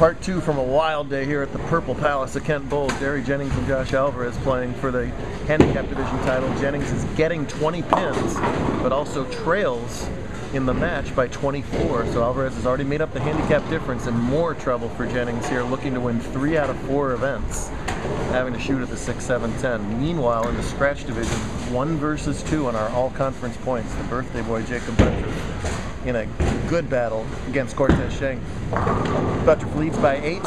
Part 2 from a wild day here at the Purple Palace of Kent Bowl. Jerry Jennings and Josh Alvarez playing for the handicap division title. Jennings is getting 20 pins, but also trails in the match by 24. So Alvarez has already made up the handicap difference, and more trouble for Jennings here, looking to win 3 out of 4 events, having to shoot at the 6, 7, 10. Meanwhile, in the scratch division, 1 versus 2 on our all-conference points. The birthday boy, Jacob Buttriff, in a good battle against Cortez Shank. Buttriff leads by 8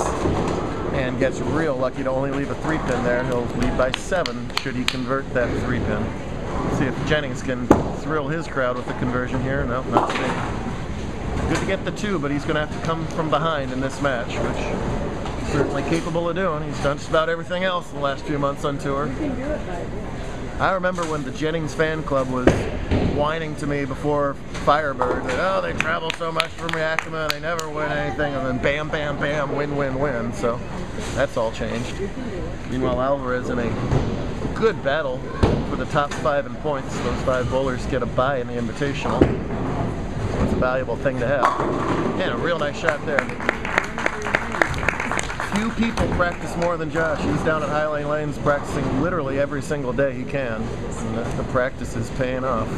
and gets real lucky to only leave a 3-pin there. He'll lead by 7 should he convert that 3-pin. See if Jennings can thrill his crowd with the conversion here. No, not today. Good to get the 2, but he's going to have to come from behind in this match, which he's certainly capable of doing. He's done just about everything else in the last few months on tour. I remember when the Jennings fan club was whining to me before Firebird that, oh, they travel so much from Yakima, they never win anything, and then bam, bam, bam, win, win, win. So that's all changed. Meanwhile, Alvarez in a good battle for the top 5 in points. Those 5 bowlers get a bye in the Invitational. So it's a valuable thing to have. And a real nice shot there. Few people practice more than Josh. He's down at Highline Lanes practicing literally every single day he can. And the practice is paying off.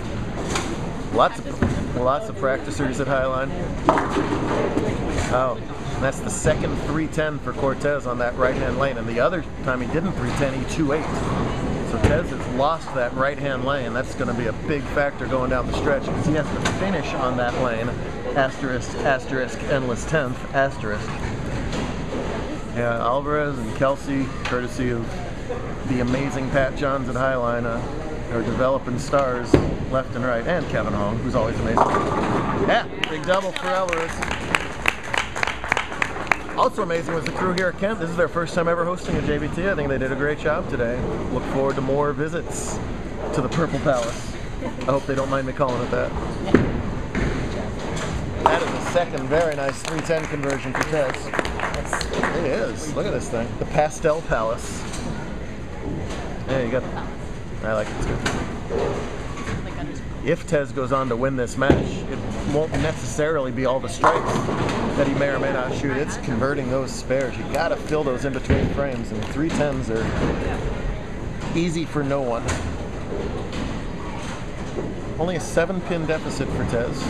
Lots of practicers at Highline. Oh, that's the second 310 for Cortez on that right-hand lane. And the other time he didn't 310, he 2-8. So Tez has lost that right-hand lane. That's going to be a big factor going down the stretch because he has to finish on that lane. Asterisk, asterisk, endless 10th, asterisk. Yeah, Alvarez and Kelsey, courtesy of the amazing Pat Johns at Highline, are developing stars left and right, and Kevin Hong, who's always amazing. Yeah, big double for Alvarez. Also amazing was the crew here at Kent. This is their first time ever hosting a JBT. I think they did a great job today. Look forward to more visits to the Purple Palace. I hope they don't mind me calling it that. That is the second very nice 310 conversion for Tez. It is. Look at this thing. The Pastel Palace. Yeah, you got. I like it. It's good. If Tez goes on to win this match, it won't necessarily be all the strikes that he may or may not shoot. It's converting those spares. You got to fill those in between frames, and 310s are easy for no one. Only a 7-pin deficit for Tez.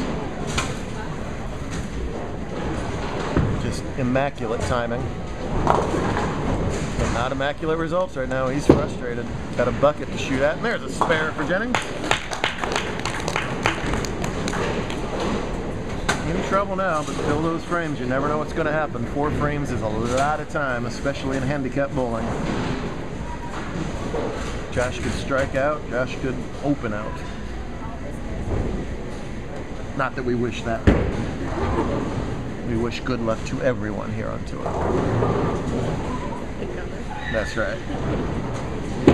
Just immaculate timing. But not immaculate results right now. He's frustrated. Got a bucket to shoot at, and there's a spare for Jennings. In trouble now, but fill those frames. You never know what's going to happen. 4 frames is a lot of time, especially in handicap bowling. Josh could strike out. Josh could open out. Not that we wish that. We wish good luck to everyone here on tour. That's right.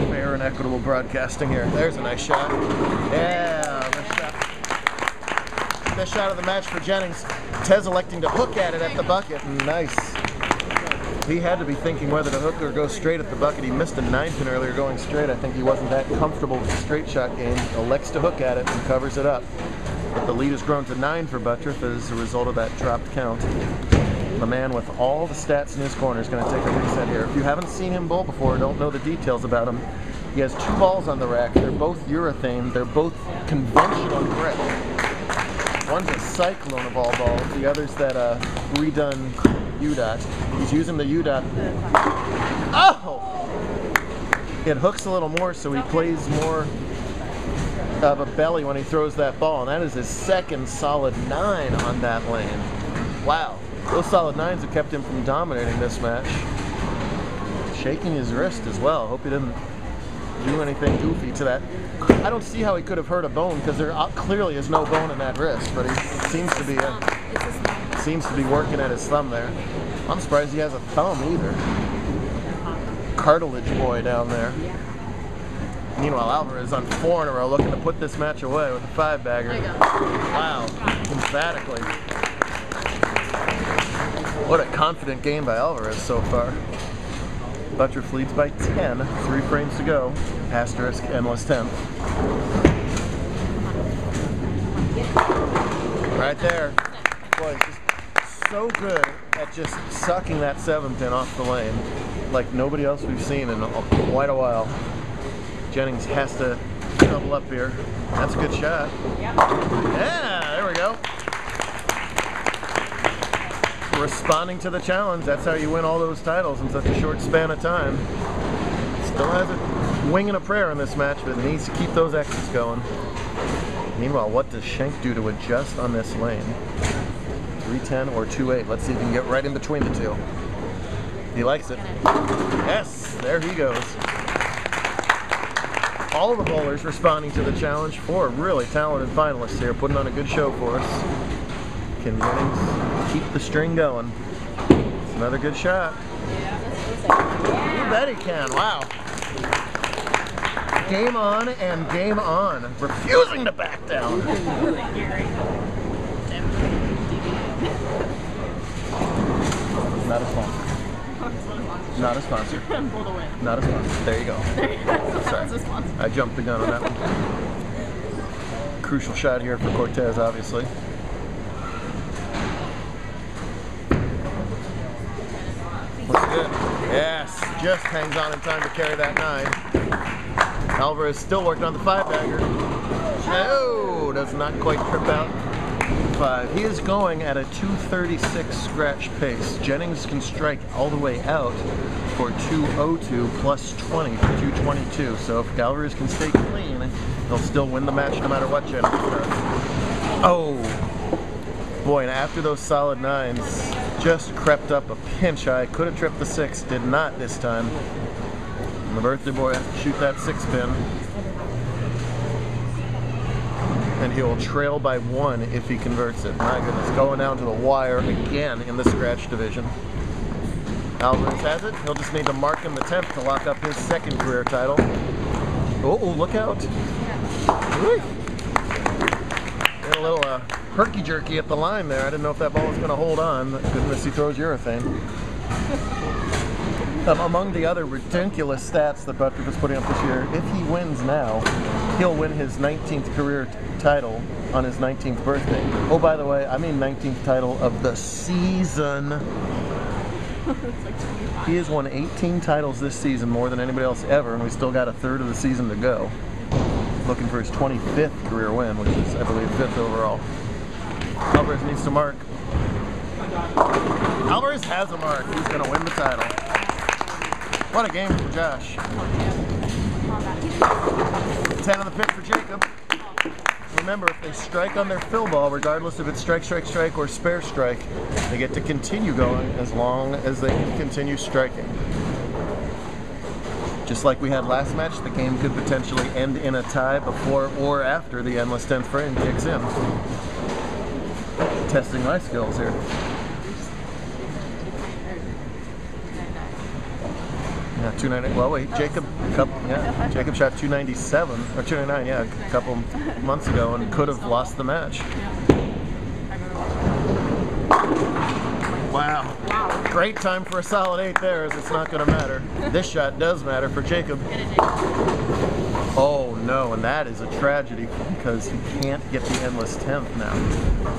Fair and equitable broadcasting here. There's a nice shot. Yeah, nice shot. Best shot of the match for Jennings. Tez electing to hook at it at the bucket. Nice. He had to be thinking whether to hook or go straight at the bucket. He missed a 9-pin earlier going straight. I think he wasn't that comfortable with the straight shot game. Elects to hook at it and covers it up. But the lead has grown to 9 for Buttriff as a result of that dropped count. The man with all the stats in his corner is going to take a reset here. If you haven't seen him bowl before, don't know the details about him, he has 2 balls on the rack. They're both urethane. They're both conventional grip. One's a Cyclone of all balls. The other's that redone U-Dot. He's using the U-Dot. Oh! It hooks a little more, so he plays more of a belly when he throws that ball, and that is his second solid 9 on that lane. Wow. Those solid 9s have kept him from dominating this match. Shaking his wrist as well. Hope he didn't do anything goofy to that. I don't see how he could have hurt a bone because there clearly is no bone in that wrist, but he seems to be working at his thumb there. I'm surprised he has a thumb either. Cartilage boy down there. Meanwhile, Alvarez on 4 in a row looking to put this match away with a 5-bagger. Wow, emphatically. What a confident game by Alvarez so far. Buttriff leads by 10, 3 frames to go. Asterisk, endless 10th. Right there. Boy, it's just so good at just sucking that 7-pin off the lane like nobody else we've seen in quite a while. Jennings has to double up here. That's a good shot. Yeah, there we go. Responding to the challenge. That's how you win all those titles in such a short span of time. Still has a wing and a prayer in this match, but needs to keep those X's going. Meanwhile, what does Schenk do to adjust on this lane? 310 or 28. Let's see if he can get right in between the two. He likes it. Yes, there he goes. All the bowlers responding to the challenge. 4 really talented finalists here, putting on a good show for us. Can Jennings keep the string going? It's another good shot. You bet he can. Wow. Game on and game on. Refusing to back down. Not a sponsor. Not a sponsor. Not a sponsor. There you go. Sorry. I jumped the gun on that one. Crucial shot here for Cortez, obviously. Looks good. Yes, just hangs on in time to carry that 9. Alvarez still working on the 5-bagger. Oh, does not quite trip out. 5. He is going at a 236 scratch pace. Jennings can strike all the way out for 202 plus 20 for 222. So if Alvarez can stay clean, he'll still win the match no matter what Jennings does. Oh, boy, and after those solid 9s, just crept up a pinch high. Could have tripped the 6, did not this time. And the birthday boy has to shoot that 6-pin. And he will trail by 1 if he converts it. My goodness, going down to the wire again in the scratch division. Alvarez has it. He'll just need to mark him the 10th to lock up his 2nd career title. Oh, look out. Get a little herky-jerky at the line there. I didn't know if that ball was going to hold on. Goodness, he throws urethane. Among the other ridiculous stats that Buttrick is putting up this year, if he wins now, he'll win his 19th career title on his 19th birthday. Oh, by the way, I mean 19th title of the season. He has won 18 titles this season, more than anybody else ever, and we still got a third of the season to go. Looking for his 25th career win, which is, I believe, 5th overall. Alvarez needs to mark. Alvarez has a mark. He's going to win the title. What a game for Josh. 10 on the pick for Jacob. Remember, if they strike on their fill ball, regardless if it's strike, strike, strike, or spare strike, they get to continue going as long as they can continue striking. Just like we had last match, the game could potentially end in a tie before or after the endless 10th frame kicks in. Testing my skills here. Yeah, 290. Well, wait, Jacob shot 297 or 299. Yeah, a couple months ago, and could have lost the match. Wow. Great time for a solid 8 there, as it's not going to matter. This shot does matter for Jacob. Oh no, and that is a tragedy because he can't get the endless 10th now.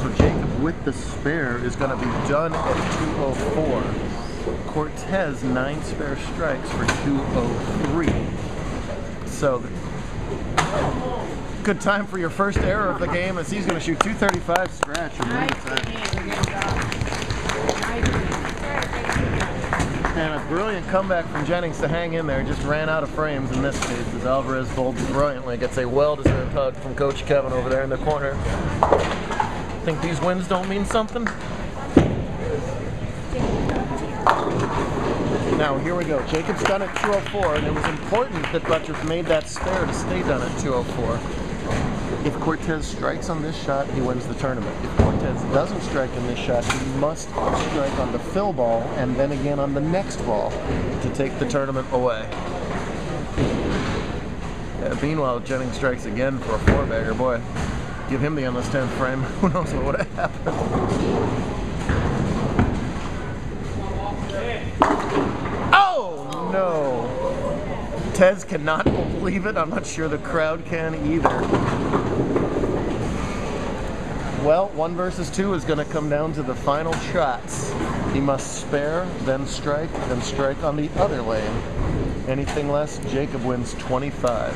So Jacob with the spare is going to be done at 204. Cortez 9 spare strikes for 203. So good time for your first error of the game, as he's going to shoot 235 scratch and win the title. And a brilliant comeback from Jennings to hang in there. Just ran out of frames in this case as Alvarez bowled brilliantly. Gets a well-deserved hug from Coach Kevin over there in the corner. Think these wins don't mean something? Now here we go. Jacob's done at 204, and it was important that Buttrick made that spare to stay done at 204. If Cortez strikes on this shot, he wins the tournament. If Cortez doesn't strike in this shot, he must strike on the fill ball and then again on the next ball to take the tournament away. Meanwhile, Jennings strikes again for a 4-bagger. Boy, give him the endless 10th frame. Who knows what would have happened. Oh, no. Tez cannot believe it. I'm not sure the crowd can either. Well, 1 versus 2 is going to come down to the final shots. He must spare, then strike on the other lane. Anything less, Jacob wins 25.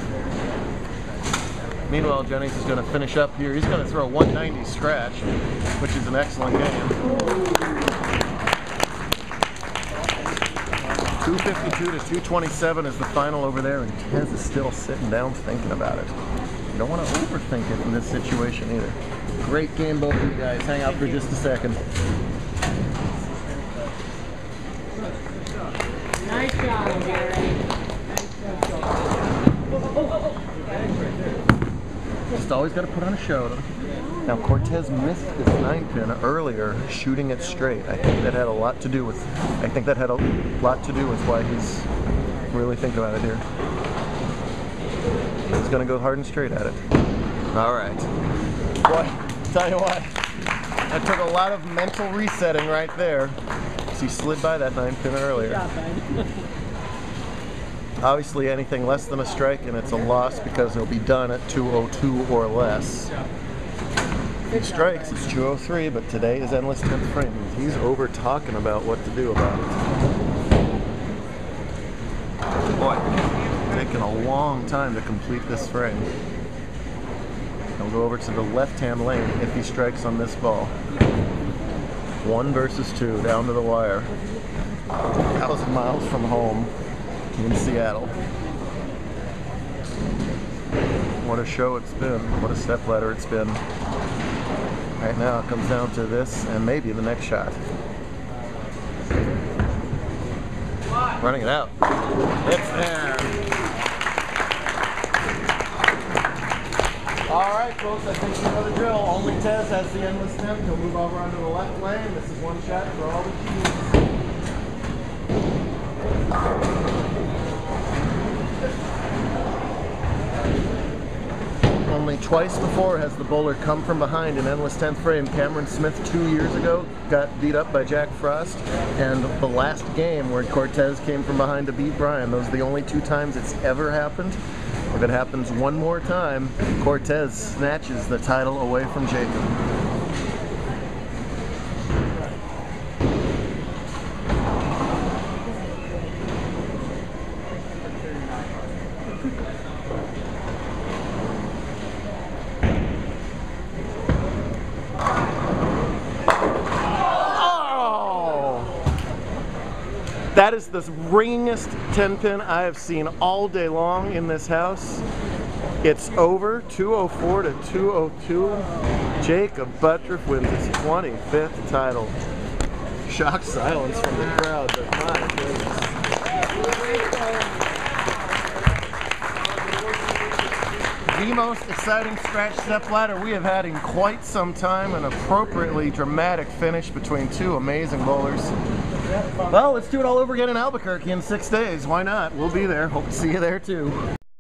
Meanwhile, Jennings is going to finish up here. He's going to throw a 190 scratch, which is an excellent game. 252 to 227 is the final over there, and Tez is still sitting down thinking about it. You don't want to overthink it in this situation either. Great game, both of you guys. Hang out for just a second. Nice job, Gary. Just always got to put on a show. Now Cortez missed this 9-pin earlier, shooting it straight. I think that had a lot to do with. Why he's really thinking about it here. He's gonna go hard and straight at it. All right. Boy, tell you what, that took a lot of mental resetting right there. So he slid by that 9-pin earlier. Obviously, anything less than a strike, and it's a loss because he'll be done at 202 or less. If he strikes, it's 203, but today is endless 10th frame. He's over talking about what to do about it. Boy, taking a long time to complete this frame. He'll go over to the left-hand lane if he strikes on this ball. 1 versus 2, down to the wire. 1,000 miles from home in Seattle. What a show it's been. What a stepladder it's been. Right now it comes down to this and maybe the next shot. Running it out. It's there. Alright folks, I think you know the drill. Only Tez has the endless 10. He'll move over onto the left lane. This is one shot for all the keys. Only twice before has the bowler come from behind in endless 10th frame. Cameron Smith 2 years ago got beat up by Jack Frost, and the last game where Cortez came from behind to beat Brian. Those are the only 2 times it's ever happened. If it happens one more time, Cortez snatches the title away from Jacob. That is the ringingest 10-pin I have seen all day long in this house. It's over, 204 to 202. Jacob Buttriff wins his 25th title. Shocked silence from the crowd, but my goodness. The most exciting scratch step ladder we have had in quite some time, an appropriately dramatic finish between 2 amazing bowlers. Well, let's do it all over again in Albuquerque in 6 days. Why not? We'll be there. Hope to see you there too.